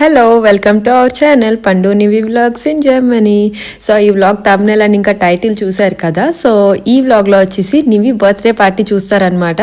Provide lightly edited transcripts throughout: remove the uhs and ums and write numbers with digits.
Hello welcome to our channel పండు నివి vlogs in Germany. So ఈ vlog thumbnail అని ఇంకా టైటిల్ చూశారు కదా. సో ఈ వ్లాగ్లో వచ్చేసి నివి బర్త్డే పార్టీ చూస్తారనమాట.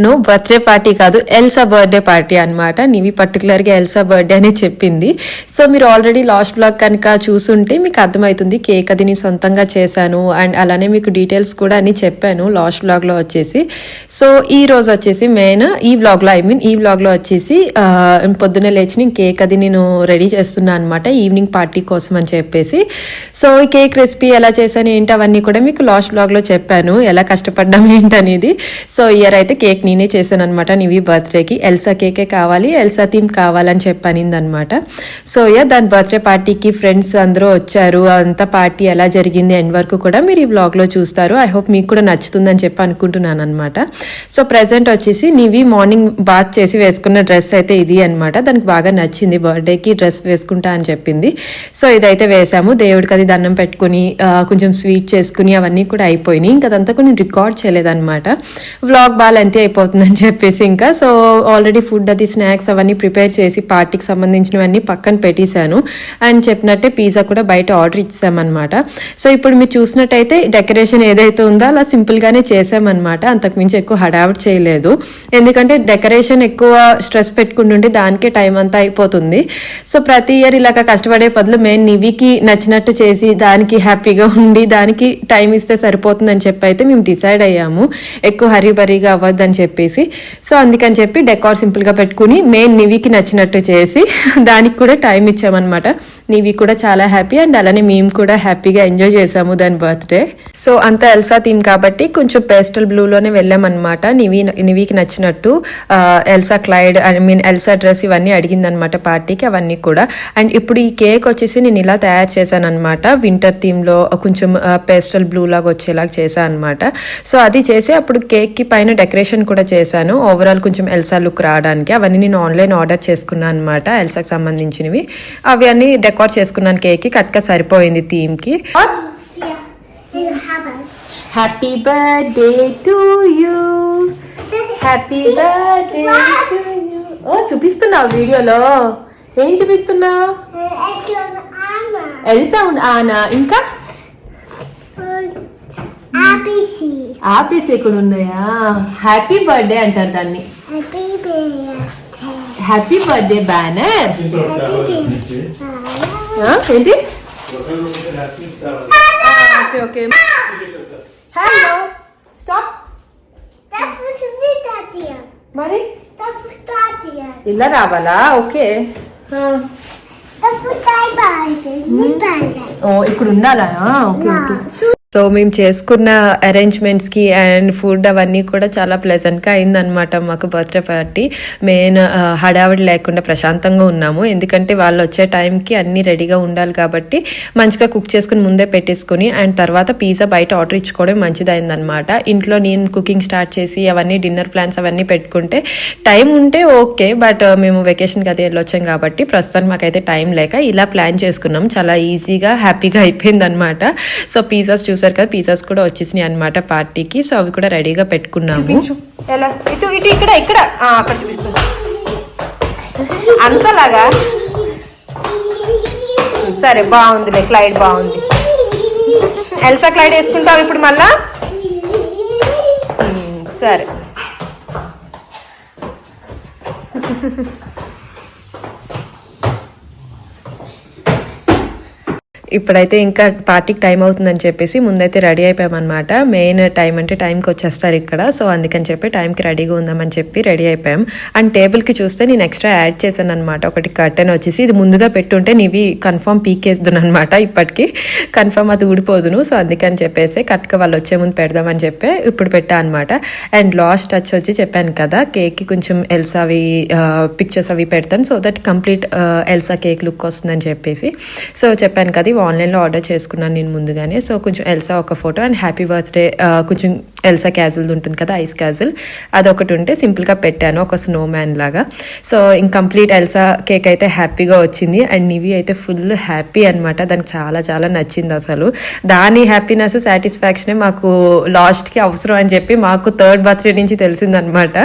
నో బర్త్డే పార్టీ కాదు, ఎల్సా బర్త్డే పార్టీ అనమాట. నివి పర్టికులర్గా ఎల్సా బర్త్డే అని చెప్పింది. సో మీరు ఆల్రెడీ లాస్ట్ వ్లాగ్ కనుక చూసుంటే మీకు అర్థమవుతుంది. కేక్ అది నేను సొంతంగా చేశాను అండ్ అలానే మీకు డీటెయిల్స్ కూడా అని చెప్పాను లాస్ట్ వ్లాగ్లో వచ్చేసి. సో ఈ రోజు వచ్చేసి మెయిన్ ఈ వ్లాగ్లో వచ్చేసి పొద్దున్నే లేచి నేను కేక్ అది నేను రెడీ చేస్తున్నా అనమాట ఈవినింగ్ పార్టీ కోసం అని చెప్పేసి. సో ఈ కేక్ రెసిపీ ఎలా చేశాను ఏంటి అవన్నీ కూడా మీకు లాస్ట్ వ్లాగ్లో చెప్పాను, ఎలా కష్టపడ్డాం ఏంటనేది. సో ఇయర్ అయితే కేక్ నేనే చేశాను అనమాట. నివి బర్త్డేకి ఎల్సా కేకే కావాలి, ఎల్సా థీమ్ కావాలని చెప్పనింది అనమాట. సో దాని బర్త్డే పార్టీకి ఫ్రెండ్స్ అందరూ వచ్చారు. అంతా పార్టీ ఎలా జరిగింది ఎండ్ వరకు కూడా మీరు ఈ వ్లాగ్లో చూస్తారు. ఐ హోప్ మీకు కూడా నచ్చుతుందని చెప్పి అనుకుంటున్నాను అనమాట. సో ప్రెసెంట్ వచ్చేసి నివి మార్నింగ్ బాత్ చేసి వేసుకున్న డ్రెస్ అయితే ఇది అనమాట. దానికి బాగా నచ్చింది, బర్త్డేకి డ్రెస్ వేసుకుంటా అని చెప్పింది. సో ఇదైతే వేసాము. దేవుడికి అది దండం పెట్టుకుని కొంచెం స్వీట్ చేసుకుని అవన్నీ కూడా అయిపోయినాయి. ఇంకా అదంతా కొన్ని రికార్డ్ చేయలేదన్నమాట. వ్లాగ్ బాగా లెంతీ అయిపోతుందని చెప్పేసి ఇంకా సో ఆల్రెడీ ఫుడ్ అది స్నాక్స్ అవన్నీ ప్రిపేర్ చేసి పార్టీకి సంబంధించినవన్నీ పక్కన పెట్టేశాను. అండ్ చెప్పినట్టే పిజ్జా కూడా బయట ఆర్డర్ ఇచ్చామన్నమాట. సో ఇప్పుడు మీరు చూసినట్టయితే డెకరేషన్ ఏదైతే ఉందో అలా సింపుల్గానే చేసామన్నమాట. అంతకుమించి ఎక్కువ హడావిడి చేయలేదు, ఎందుకంటే డెకరేషన్ ఎక్కువ స్ట్రెస్ పెట్టుకుంటుంటే దానికే టైం అంతా అయిపోతుంది. సో ప్రతి ఇయర్ ఇలాగ కష్టపడే బదులు మెయిన్ నివికి నచ్చినట్టు చేసి దానికి హ్యాపీగా ఉండి దానికి టైం ఇస్తే సరిపోతుందని చెప్పి అయితే మేము డిసైడ్ అయ్యాము. ఎక్కువ హరీబరీగా అవ్వద్దని చెప్పేసి. సో అందుకని చెప్పి డెకార్ సింపుల్గా పెట్టుకుని మెయిన్ నివికి నచ్చినట్టు చేసి దానికి కూడా టైం ఇచ్చామన్నమాట. నివి కూడా చాలా హ్యాపీ అండ్ అలానే మేము కూడా హ్యాపీగా ఎంజాయ్ చేసాము దాని బర్త్డే. సో అంతా ఎల్సా థీమ్ కాబట్టి కొంచెం పేస్టల్ బ్లూలోనే వెళ్ళామన్నమాట. నివికి నచ్చినట్టు ఎల్సా క్లైడ్ ఎల్సా డ్రెస్ ఇవన్నీ అడిగిందనమాట పార్టీకి, అవన్నీ కూడా. అండ్ ఇప్పుడు ఈ కేక్ వచ్చేసి నేను ఇలా తయారు చేశాను అనమాట. వింటర్ థీమ్లో కొంచెం పేస్టల్ బ్లూ లాగా వచ్చేలాగా చేశాను అనమాట. సో అది చేసి అప్పుడు కేక్కి పైన డెకరేషన్ కూడా చేశాను, ఓవరాల్ కొంచెం ఎల్సా లుక్ రావడానికి. అవన్నీ నేను ఆన్లైన్ ఆర్డర్ చేసుకున్నాను అనమాట, ఎల్సాకి సంబంధించినవి. అవి అన్ని డెకార్ చేసుకున్నాను కేక్కి, కరెక్ట్గా సరిపోయింది థీమ్కి. Happy birthday to you, happy birthday to you. ఓ చూపిస్తున్నావు వీడియోలో, ఏం చూపిస్తున్నావు? ఎల్సా ఆనా, ఇంకా ఆపీసీ కూడా ఉన్నాయా? హ్యాపీ బర్త్డే అంటారు దాన్ని, హ్యాపీ బర్త్డే బ్యానర్. ఏంటి? Okay okay. Hello stop. మరి ఇలా రావాలా? ఓకే. ఓ ఇక్కడ ఉండాలా? Okay okay. సో మేము చేసుకున్న అరేంజ్మెంట్స్కి అండ్ ఫుడ్ అవన్నీ కూడా చాలా ప్లెజెంట్గా అయిందనమాట మాకు బర్త్డే పార్టీ. మెయిన్ హడావిడి లేకుండా ప్రశాంతంగా ఉన్నాము, ఎందుకంటే వాళ్ళు వచ్చే టైంకి అన్నీ రెడీగా ఉండాలి కాబట్టి మంచిగా కుక్ చేసుకుని ముందే పెట్టేసుకుని అండ్ తర్వాత పిజ్జా బయట ఆర్డర్ ఇచ్చుకోవడం మంచిదైందనమాట. ఇంట్లో నేను కుకింగ్ స్టార్ట్ చేసి అవన్నీ డిన్నర్ ప్లాన్స్ అవన్నీ పెట్టుకుంటే టైం ఉంటే ఓకే, బట్ మేము వెకేషన్కి అది వెళ్ళొచ్చాం కాబట్టి ప్రస్తుతానికి మాకైతే టైం లేక ఇలా ప్లాన్ చేసుకున్నాం. చాలా ఈజీగా హ్యాపీగా అయిపోయిందనమాట. సో పిజ్జాస్ చూసారు కదా, పిజ్జాస్ కూడా వచ్చేసినాయి అనమాట పార్టీకి. సో అవి కూడా రెడీగా పెట్టుకున్నాము. ఎలా ఇటు ఇటు ఇక్కడ ఇక్కడ అక్కడ చూపిస్తుంది అంతలాగా. సరే బాగుందిలే, క్లైడ్ బాగుంది. ఎల్సా క్లైడ్ వేసుకుంటావు ఇప్పుడు మళ్ళా? సరే. ఇప్పుడైతే ఇంకా పార్టీకి టైం అవుతుందని చెప్పేసి ముందైతే రెడీ అయిపోయామన్నమాట. మెయిన్ టైం అంటే టైంకి వచ్చేస్తారు ఇక్కడ, సో అందుకని చెప్పి టైంకి రెడీగా ఉందామని చెప్పి రెడీ అయిపోయాం. అండ్ టేబుల్కి చూస్తే నేను ఎక్స్ట్రా యాడ్ చేశాను అనమాట, ఒకటి కర్టెన్ వచ్చేసి. ఇది ముందుగా పెట్టుంటే నీవి కన్ఫర్మ్ పీకేద్దును అనమాట, ఇప్పటికి కన్ఫర్మ్ అది ఊడిపోదును. సో అందుకని చెప్పేసి కరెక్ట్గా వాళ్ళు వచ్చే ముందు పెడదామని చెప్పి ఇప్పుడు పెట్టా అనమాట. అండ్ లాస్ట్ టచ్ వచ్చి చెప్పాను కదా, కేక్కి కొంచెం ఎల్సావి పిక్చర్స్ అవి పెడతాను, so that complete Elsa cake look వస్తుందని చెప్పేసి. సో చెప్పాను కదా ఆన్లైన్లో ఆర్డర్ చేసుకున్నాను నేను ముందుగానే. సో కొంచెం ఎల్సా ఒక ఫోటో అండ్ హ్యాపీ బర్త్డే కొంచెం ఎల్సా క్యాజువల్ ఉంటుంది కదా, ఐస్ క్యాజువల్, అదొకటి ఉంటే సింపుల్గా పెట్టాను, ఒక స్నో మ్యాన్ లాగా. సో ఇంకంప్లీట్ ఎల్సా కేక్ అయితే హ్యాపీగా వచ్చింది. అండ్ నివి అయితే ఫుల్ హ్యాపీ అనమాట, దానికి చాలా చాలా నచ్చింది అసలు. దాని హ్యాపీనెస్ సాటిస్ఫాక్షనే మాకు లాస్ట్కి అవసరం అని చెప్పి మాకు థర్డ్ బర్త్డే నుంచి తెలిసిందనమాట.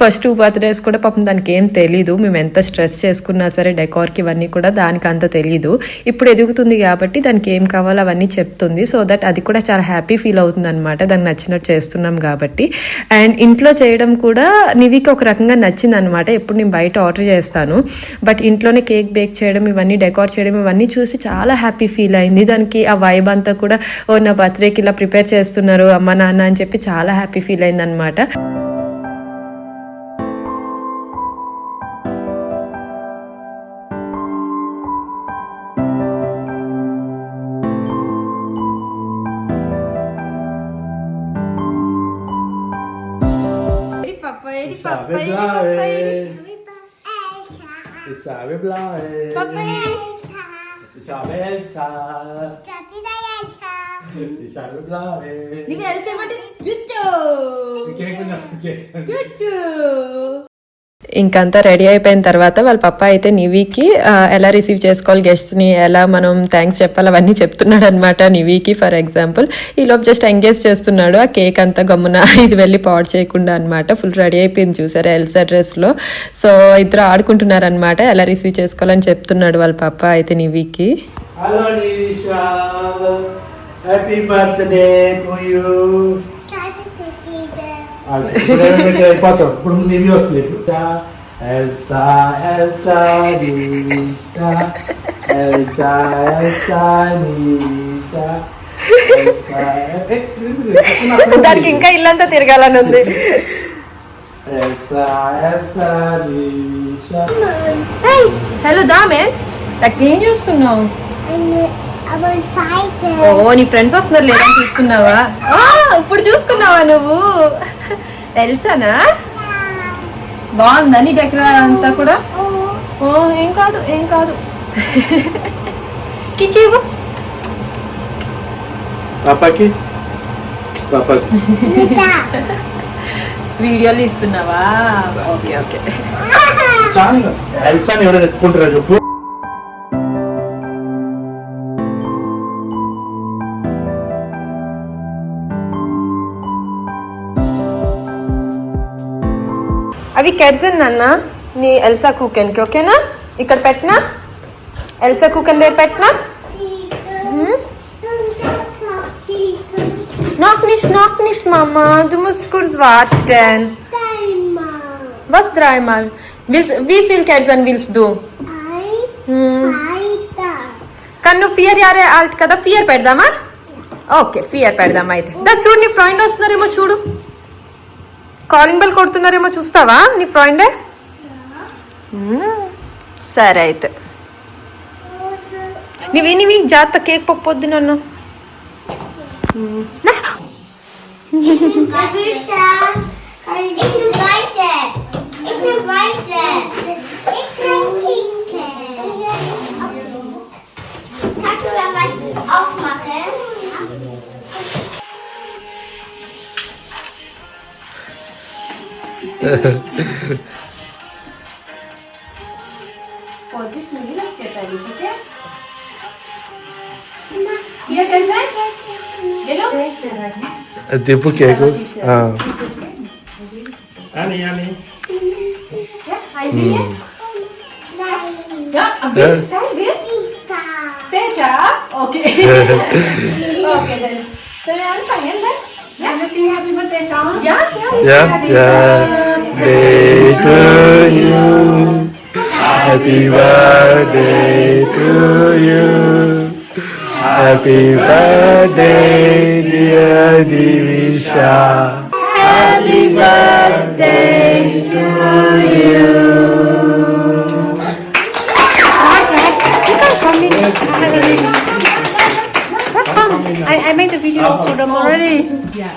ఫస్ట్ 2 బర్త్డేస్ కూడా పాపం దానికి ఏం తెలీదు, మేము ఎంత స్ట్రెస్ చేసుకున్నా సరే డెకార్కి ఇవన్నీ కూడా దానికి అంత తెలీదు. ఇప్పుడు ఎదుగుతుంది కాబట్టి దానికి ఏం కావాలో అవన్నీ చెప్తుంది. సో దట్ అది కూడా చాలా హ్యాపీ ఫీల్ అవుతుంది అనమాట, దానికి నచ్చినట్టు చేస్తున్నాం కాబట్టి. అండ్ ఇంట్లో చేయడం కూడా నివికి ఒక రకంగా నచ్చింది అనమాట. ఎప్పుడు నేను బయట ఆర్డర్ చేస్తాను, బట్ ఇంట్లోనే కేక్ బేక్ చేయడం ఇవన్నీ డెకార్ చేయడం ఇవన్నీ చూసి చాలా హ్యాపీ ఫీల్ అయింది. దానికి ఆ వైబ్ అంతా కూడా ఓ నా బర్త్డేకి ఇలా ప్రిపేర్ చేస్తున్నారు అమ్మ నాన్న అని చెప్పి చాలా హ్యాపీ ఫీల్ అయింది అనమాట. ఇంకంతా రెడీ అయిపోయిన తర్వాత వాళ్ళ పప్ప అయితే నివికి ఎలా రిసీవ్ చేసుకోవాలి గెస్ట్ని, ఎలా మనం థ్యాంక్స్ చెప్పాలి అవన్నీ చెప్తున్నాడు అనమాట నివికి. ఫర్ ఎగ్జాంపుల్ ఈలోపు జస్ట్ ఎంగేజ్ చేస్తున్నాడు ఆ కేక్ అంతా గమ్మున ఇది వెళ్ళి పాడు చేయకుండా అనమాట. ఫుల్ రెడీ అయిపోయింది చూసారా ఎల్సా డ్రెస్లో. సో ఇద్దరు ఆడుకుంటున్నారు అనమాట, ఎలా రిసీవ్ చేసుకోవాలని చెప్తున్నాడు వాళ్ళ పప్ప అయితే నివికి. Hello Nivisha, happy birthday to you. అయిపోతాం ఇప్పుడు నివి వస్తుంది. Elsa Elsa Nivisha, Elsa Elsa Nivisha. దానికి ఇంకా ఇల్లంతా తిరగాలని ఉంది. Elsa Elsa Nivisha. హలో దామే, ఏం చూస్తున్నావు? ఓ నీ ఫ్రెండ్స్ వస్తున్నారు లేదని చూసుకున్నావా? ఇప్పుడు చూసుకున్నావా నువ్వు? ఎల్సానా బాగుందా నీ డెకరా అంతా కూడా? ఓ ఏం కాదు ఏం కాదు. కిచీవు పాపాకి పాపాకి వీడియోలు ఇస్తున్నావా? Okay okay. ఎల్సాని ఎవరైనా ఎత్తుకుంటారా చెప్పు. అవి కెర్జన్ నాన్న నీ ఎల్సా కూకెన్కి, ఓకేనా? ఇక్కడ పెట్టినా ఎల్సా కూకెన్ దగ్గర పెట్టినా. Noch nicht, Mama. Du musst kurz warten. Was dreimal? Wie viel Kerzen willst du? Kann du 4 Jahre alt kada? 4 పెడదామా? ఓకే 4 పెడదామా అయితే. దా చూడు నీ ఫ్రెండ్ వస్తున్నారేమో చూడు, కాలింగ్ బెల్ కొడుతున్నారేమో చూస్తావా నీ ఫ్రెండే? సరే అయితే నీవి జాగ్రత్త కేక్ పప్పొద్దు నన్ను. తిప్పు కేకు. అని అని okay okay then so wir anfangen then ja das ist happy birthday Sean ja birthday to you, happy birthday to you, happy birthday dear Divisha, happy birthday to you. I made a video for them already. yeah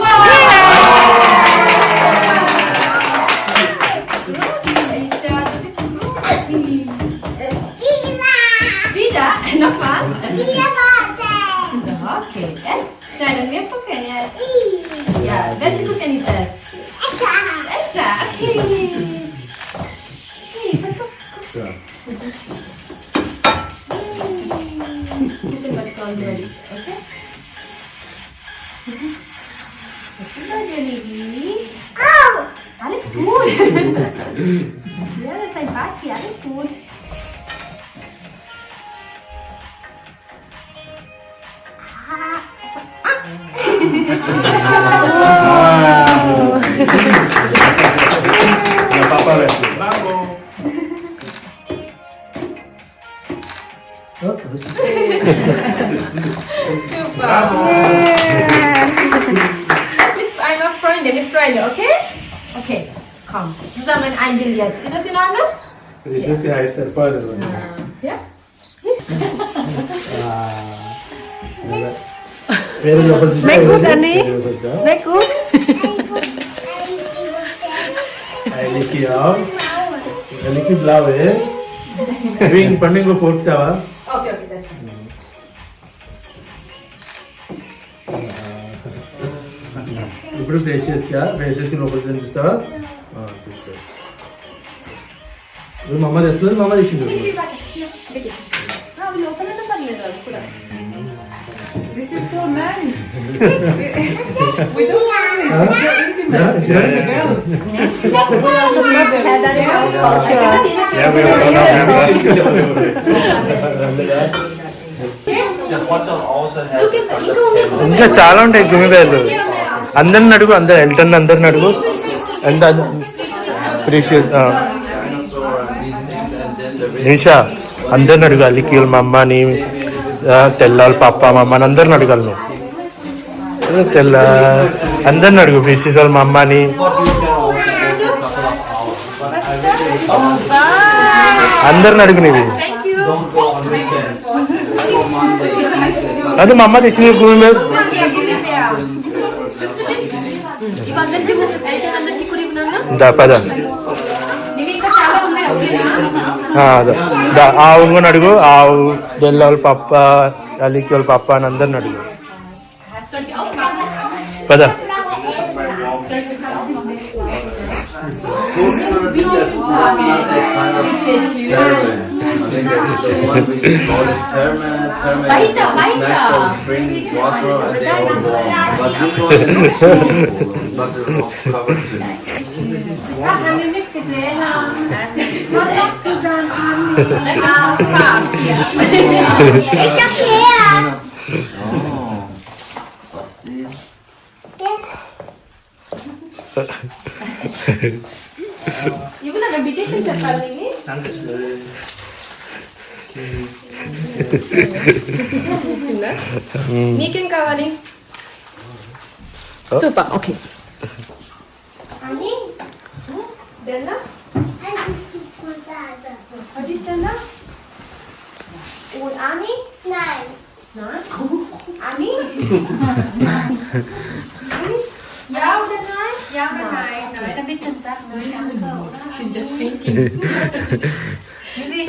wow Wieder? Nochmal? Okay, jetzt? Nein, wir gucken jetzt. Ja, welche gucken ist das? Elsa, okay. Okay, guck. Ja. Bisschen was Goldenes, okay? Was ist bei dir, Livi? Alles gut. Ja, das ist ein Party, alles gut. Ja, Papa wechselt. Bravo. Bravo. Jetzt mit einer Freundin, okay? Okay, komm. Zusammen ein Bild jetzt. Ist das in Ordnung? Precious ja ist erfolgt. Ja? Schmeckt gut, Anni? Schmeckt gut? Ayneki auch. Ayeki blau है. Ring पंडिंग को पोटता हुआ. Okay, okay, that's fine. ఇప్పుడు precious కి లోపల కనిపిస్తావా ఇప్పుడు మమ్మ తెస్తుంది మమ్మ తెచ్చింది This is so nice. We don't have it. We also need ఇంకా చాలా ఉంటాయి గుమివేలు అందరిని అడుగు అందరు ఎల్టన్ అందరిని అడుగు ఎంత ప్రీషియస్ నిషా అందరిని అడుగు అలికిల్ మా అమ్మని తెల్లాలి పప్ప మా అమ్మని అందరిని అడగాలి నువ్వు తెల్ల అందరిని అడుగు ప్రీషియస్ వాళ్ళ మా అమ్మని అందరిని అడుగు నీవి అది మా అమ్మ తెచ్చిన భూమి మీద పద ఆవు కూడా అడుగు ఆవు బెల్లాలు పప్ప అలికి వాళ్ళ పప్ప అని అందరిని అడుగు పద Natural spring water and they all warm. But this one is but they're all covered too. Oh, what's this? ఇవి నా బిటేషన్ చెప్పాలి నీకేం కావాలి సూపర్ ఓకే అని Bella Wat is denn da? Und Ani? Nein. Nein? Ani? Ja oder nein? Ja oder nein? Nein, dann bitte sag nein, danke, oder? She's just thinking. Bibi.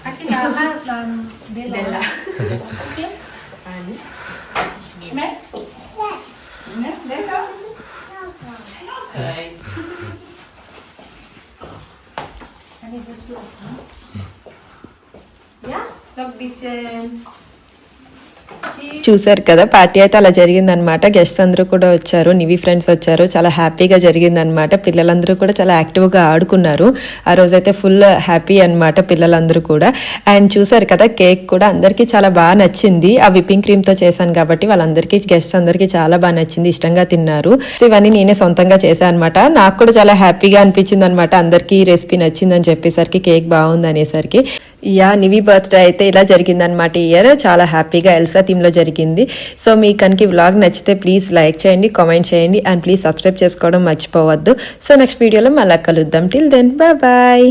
Aki Lala dan Bella. Okay. Ani. Schmeckt? Ne? Lecker? Ani, willst du auch was? Ja? Noch ein bisschen... చూసారు కదా party అయితే అలా జరిగిందనమాట guests అందరూ కూడా వచ్చారు నివి friends వచ్చారు చాలా హ్యాపీగా జరిగిందనమాట పిల్లలందరూ కూడా చాలా యాక్టివ్గా ఆడుకున్నారు ఆ రోజైతే ఫుల్ హ్యాపీ అనమాట పిల్లలందరూ కూడా అండ్ చూసారు కదా కేక్ కూడా అందరికీ చాలా బాగా నచ్చింది ఆ విప్పింగ్ క్రీమ్తో చేశాను కాబట్టి వాళ్ళందరికీ గెస్ట్స్ అందరికీ చాలా బాగా నచ్చింది ఇష్టంగా తిన్నారు సో ఇవన్నీ నేనే సొంతంగా చేశాను అనమాట నాకు కూడా చాలా హ్యాపీగా అనిపించింది అనమాట అందరికీ ఈ రెసిపీ నచ్చిందని చెప్పేసరికి కేక్ బాగుంది అనేసరికి యా నివి బర్త్డే అయితే ఇలా జరిగిందనమాట ఈ ఇయర్ చాలా హ్యాపీగా ఎల్సా థీమ్లో జరిగింది సో మీకు కనుక వ్లాగ్ నచ్చితే ప్లీజ్ లైక్ చేయండి కామెంట్ చేయండి అండ్ ప్లీజ్ సబ్స్క్రైబ్ చేసుకోవడం మర్చిపోవద్దు సో నెక్స్ట్ వీడియోలో మళ్ళీ కలుద్దాం టిల్ దెన్ బాయ్